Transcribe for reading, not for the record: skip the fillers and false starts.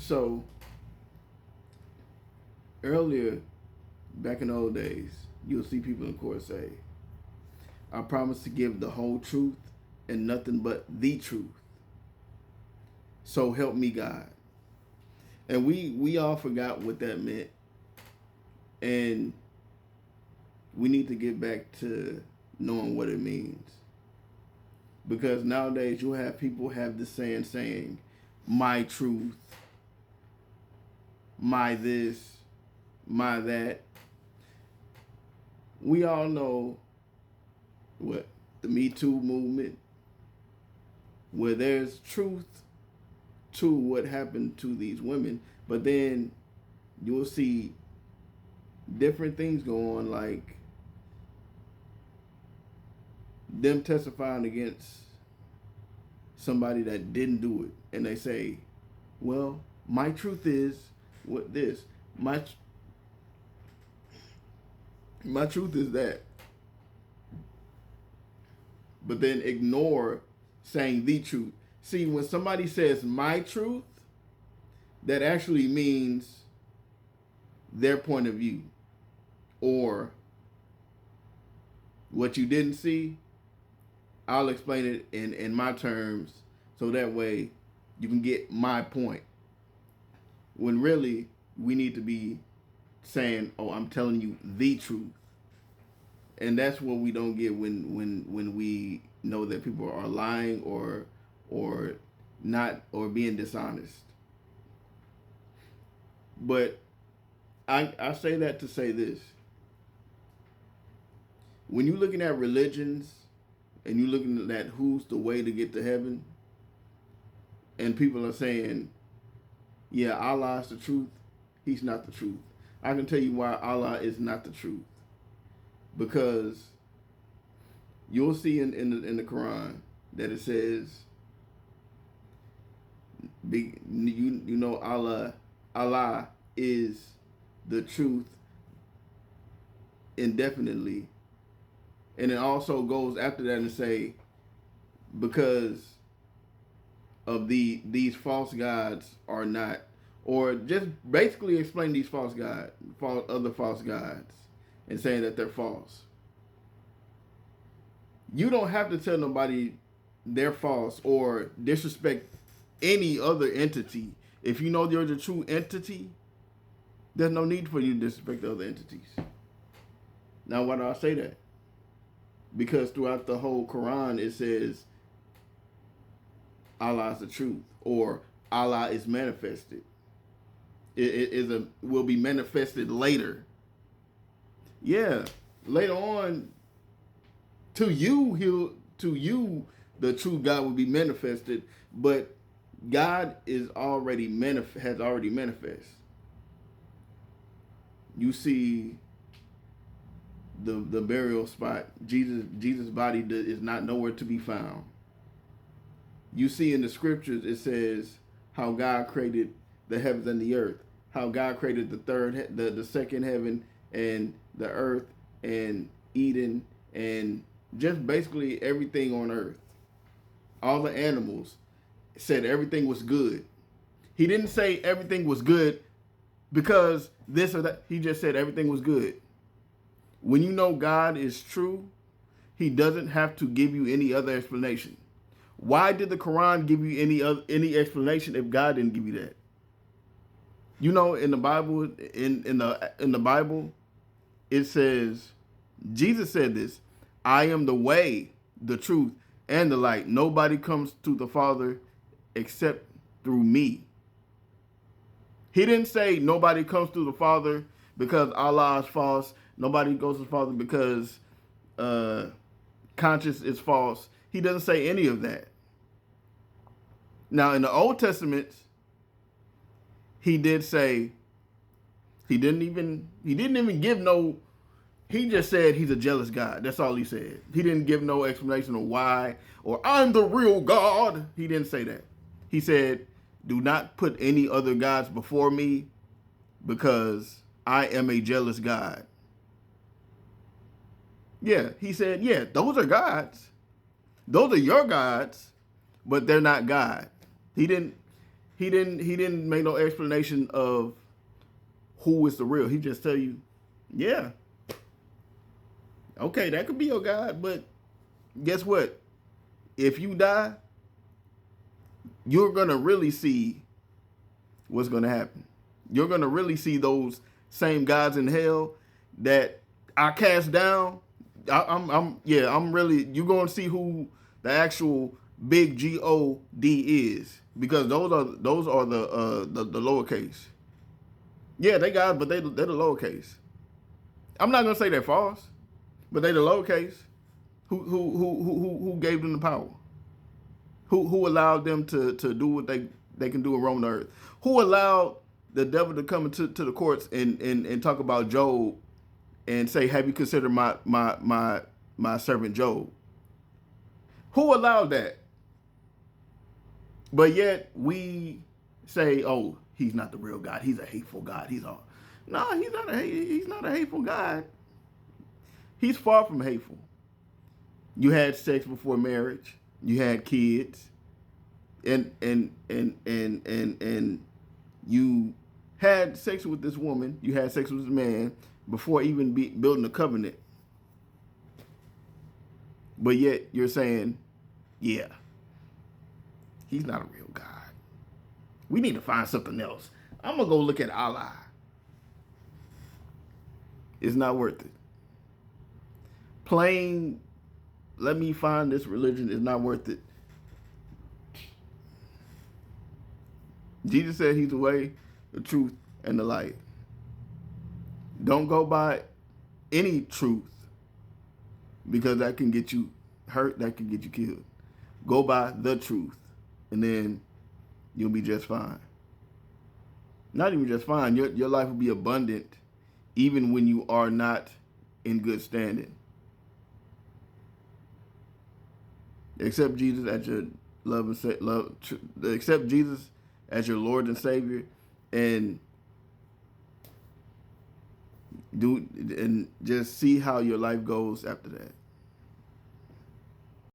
So earlier, back in the old days, you'll see people in court say, I promise to give the whole truth and nothing but the truth. So help me God. And we all forgot what that meant. And we need to get back to knowing what it means. Because nowadays you have people have this saying, my truth, my this, my that. We all know what the Me Too movement, where there's truth to what happened to these women, but then you'll see different things go on, like them testifying against somebody that didn't do it, and they say, well, my truth is what this, my truth is that, but then ignore saying the truth. See, when somebody says my truth, that actually means their point of view, or what you didn't see, I'll explain it in my terms, so that way you can get my point. When really we need to be saying, oh, I'm telling you the truth. And that's what we don't get when we know that people are lying or not, or being dishonest. But I say that to say this. When you're looking at religions and you're looking at who's the way to get to heaven, and people are saying, yeah, Allah is the truth, he's not the truth. I can tell you why Allah is not the truth. Because you'll see in the Quran that it says, you know, Allah is the truth indefinitely. And it also goes after that and say, because of these false gods are not, or just basically explain these other false gods, and saying that they're false. You don't have to tell nobody they're false or disrespect any other entity. If you know you're the true entity, there's no need for you to disrespect the other entities. Now, why do I say that? Because throughout the whole Quran, it says Allah is the truth, or Allah is manifested. It will be manifested later. Yeah, later on, to you, the true God will be manifested. But God has already manifest. You see the burial spot. Jesus' body is not nowhere to be found. You see in the scriptures it says how God created the heavens and the earth, how God created the second heaven and the earth and Eden and just basically everything on earth. All the animals, said everything was good. He didn't say everything was good because this or that. He just said everything was good. When you know God is true, he doesn't have to give you any other explanation. Why did the Quran give you any explanation if God didn't give you that? You know, in the Bible, in the Bible, it says, Jesus said this, I am the way, the truth, and the light. Nobody comes to the Father except through me. He didn't say nobody comes to the Father because Allah is false. Nobody goes to the Father because conscience is false. He doesn't say any of that. Now, in the Old Testament, he did say, he didn't even give no, he just said he's a jealous God. That's all he said. He didn't give no explanation of why, or I'm the real God. He didn't say that. He said, do not put any other gods before me because I am a jealous God. Yeah, he said, yeah, those are gods. Those are your gods, but they're not God. He didn't, He didn't make no explanation of who is the real. He just tell you, yeah, okay, that could be your God, but guess what? If you die, you're gonna really see what's gonna happen. You're gonna really see those same gods in hell that I cast down. I'm really. You're gonna see who the actual big God is, because those are the lowercase. Yeah, they got, but they're the lowercase. I'm not gonna say they're false, but they're the lowercase. Who gave them the power? Who allowed them to do what they can do and roam the earth? Who allowed the devil to come into the courts and talk about Job and say, "Have you considered my servant Job?" Who allowed that? But yet we say, "Oh, he's not the real God. He's a hateful God. He's all." No, he's not a hateful God. He's far from hateful. You had sex before marriage. You had kids, and you had sex with this woman. You had sex with this man before even building a covenant. But yet you're saying, yeah, he's not a real God. We need to find something else. I'm gonna go look at Allah. It's not worth it. Plain, let me find this religion is not worth it. Jesus said he's the way, the truth, and the light. Don't go by any truth, because that can get you hurt, that can get you killed. Go by the truth, and then you'll be just fine. Not even just fine, your life will be abundant even when you are not in good standing. Accept Jesus as your accept Jesus as your Lord and Savior, and just see how your life goes after that.